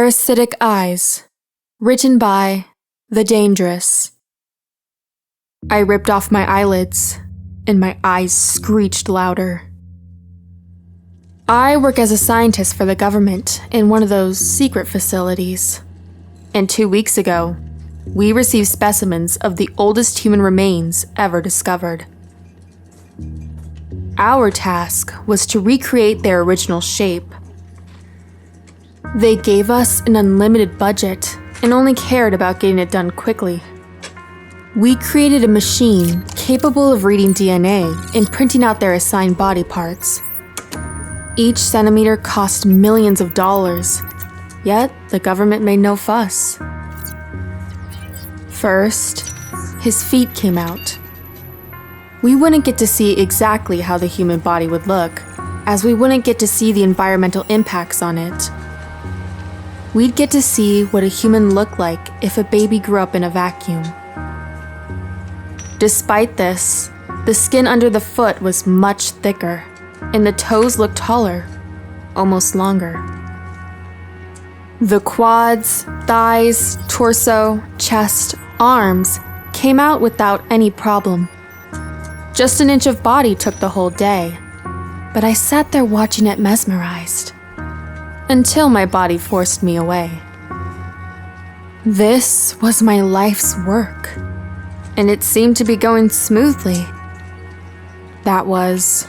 Parasitic Eyes, written by The Dangerous. I ripped off my eyelids, and my eyes screeched louder. I work as a scientist for the government in one of those secret facilities. And 2 weeks ago, we received specimens of the oldest human remains ever discovered. Our task was to recreate their original shape. They gave us an unlimited budget and only cared about getting it done quickly. We created a machine capable of reading DNA and printing out their assigned body parts. Each centimeter cost millions of dollars, yet the government made no fuss. First, his feet came out. We wouldn't get to see exactly how the human body would look, as we wouldn't get to see the environmental impacts on it. We'd get to see what a human looked like if a baby grew up in a vacuum. Despite this, the skin under the foot was much thicker, and the toes looked taller, almost longer. The quads, thighs, torso, chest, arms came out without any problem. Just an inch of body took the whole day, but I sat there watching it mesmerized, until my body forced me away. This was my life's work, and it seemed to be going smoothly. That was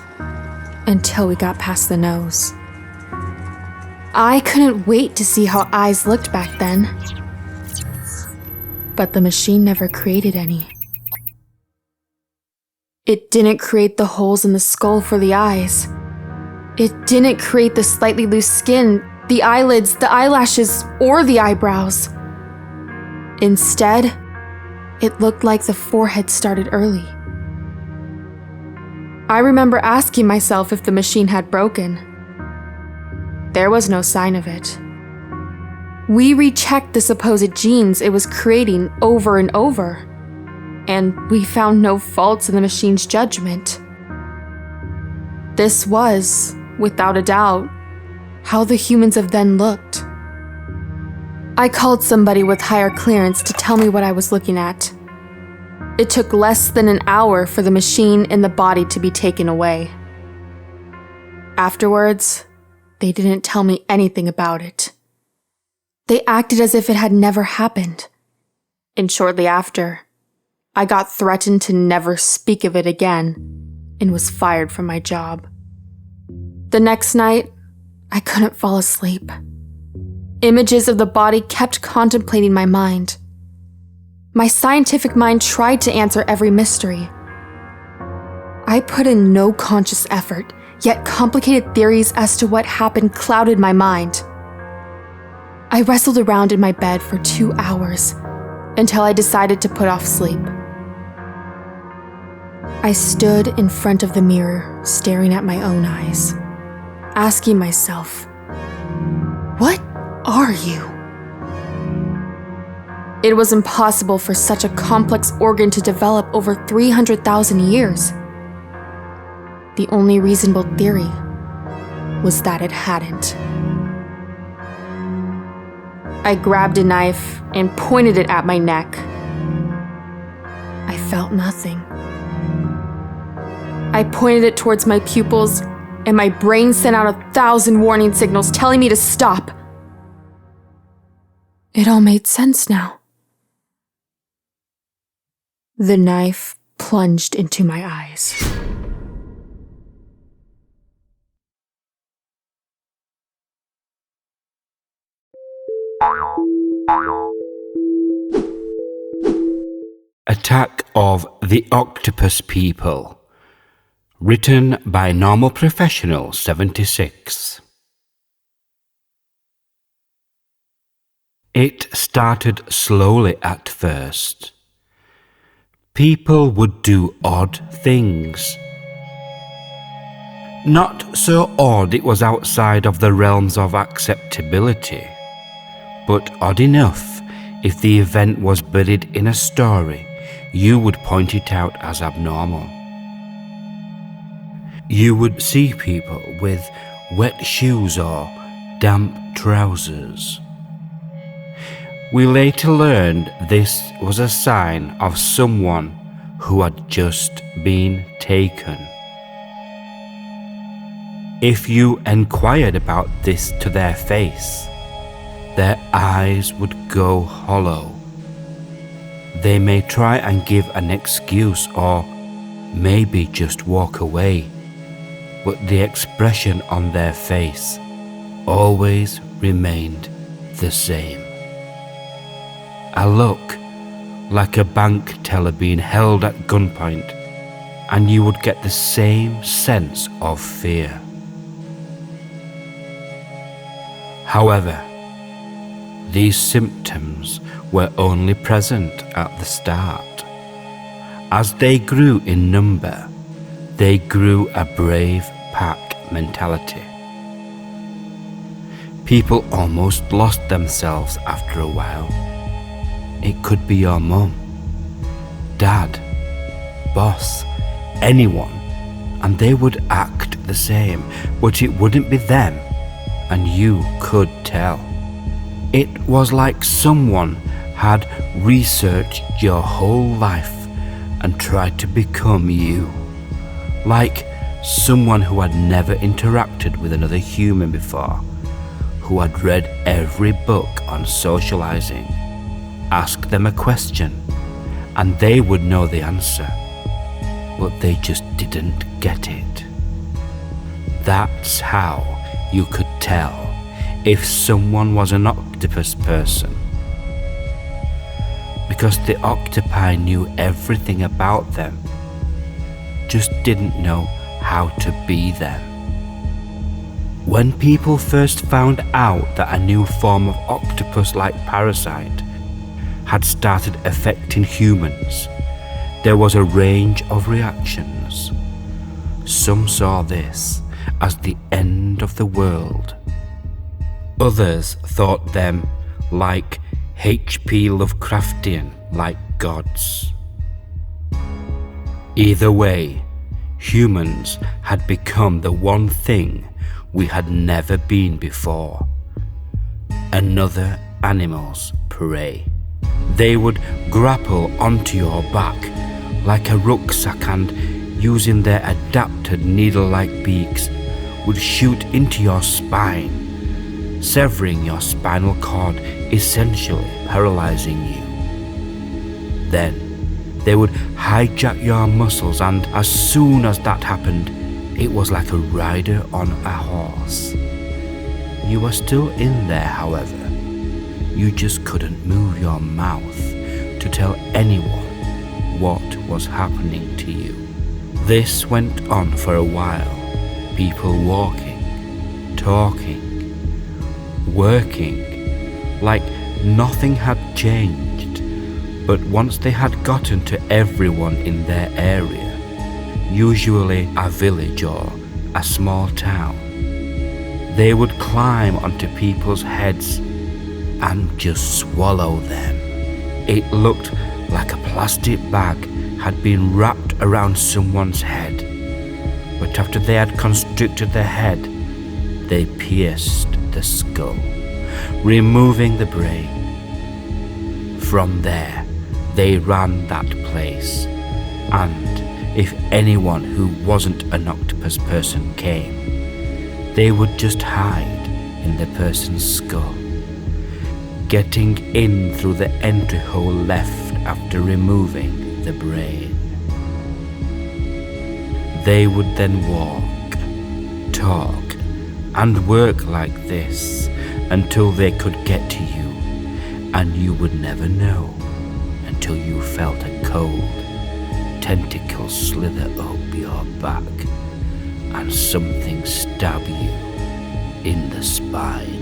until we got past the nose. I couldn't wait to see how eyes looked back then, but the machine never created any. It didn't create the holes in the skull for the eyes. It didn't create the slightly loose skin, the eyelids, the eyelashes, or the eyebrows. Instead, it looked like the forehead started early. I remember asking myself if the machine had broken. There was no sign of it. We rechecked the supposed genes it was creating over and over, and we found no faults in the machine's judgment. This was, without a doubt, how the humans of then looked. I called somebody with higher clearance to tell me what I was looking at. It took less than an hour for the machine and the body to be taken away. Afterwards, they didn't tell me anything about it. They acted as if it had never happened. And shortly after, I got threatened to never speak of it again and was fired from my job. The next night, I couldn't fall asleep. Images of the body kept contemplating my mind. My scientific mind tried to answer every mystery. I put in no conscious effort, yet complicated theories as to what happened clouded my mind. I wrestled around in my bed for 2 hours until I decided to put off sleep. I stood in front of the mirror, staring at my own eyes, asking myself, "What are you?" It was impossible for such a complex organ to develop over 300,000 years. The only reasonable theory was that it hadn't. I grabbed a knife and pointed it at my neck. I felt nothing. I pointed it towards my pupils, and my brain sent out 1,000 warning signals telling me to stop. It all made sense now. The knife plunged into my eyes. Attack of the Octopus People. Written by Normal Professional 76. It started slowly at first. People would do odd things. Not so odd it was outside of the realms of acceptability, but odd enough if the event was buried in a story, you would point it out as abnormal. You would see people with wet shoes or damp trousers, We later learned this was a sign of someone who had just been taken. If you enquired about this to their face, their eyes would go hollow. They may try and give an excuse or maybe just walk away, but the expression on their face always remained the same. A look like a bank teller being held at gunpoint, and you would get the same sense of fear. However, these symptoms were only present at the start. As they grew in number, they grew a brave pack mentality. People almost lost themselves after a while. It could be your mum, dad, boss, anyone, and they would act the same, but it wouldn't be them, and you could tell. It was like someone had researched your whole life and tried to become you. Like someone who had never interacted with another human before, who had read every book on socializing. Ask them a question and they would know the answer, but they just didn't get it. That's how you could tell if someone was an octopus person, because the octopi knew everything about them, just didn't know how to be them. When people first found out that a new form of octopus-like parasite had started affecting humans, there was a range of reactions. Some saw this as the end of the world. Others thought them like H.P. Lovecraftian, like gods. Either way, humans had become the one thing we had never been before: another animal's prey. They would grapple onto your back like a rucksack and, using their adapted needle-like beaks, would shoot into your spine, severing your spinal cord, essentially paralyzing you. Then they would hijack your muscles, and as soon as that happened, it was like a rider on a horse. You were still in there, however. You just couldn't move your mouth to tell anyone what was happening to you. This went on for a while. People walking, talking, working, like nothing had changed. But once they had gotten to everyone in their area, usually a village or a small town, they would climb onto people's heads and just swallow them. It looked like a plastic bag had been wrapped around someone's head, but after they had constricted the head, they pierced the skull, removing the brain. From there, they ran that place, and if anyone who wasn't an octopus person came, they would just hide in the person's skull, getting in through the entry hole left after removing the brain. They would then walk, talk, and work like this until they could get to you, and you would never know until you felt a cold tentacle slither up your back and something stab you in the spine.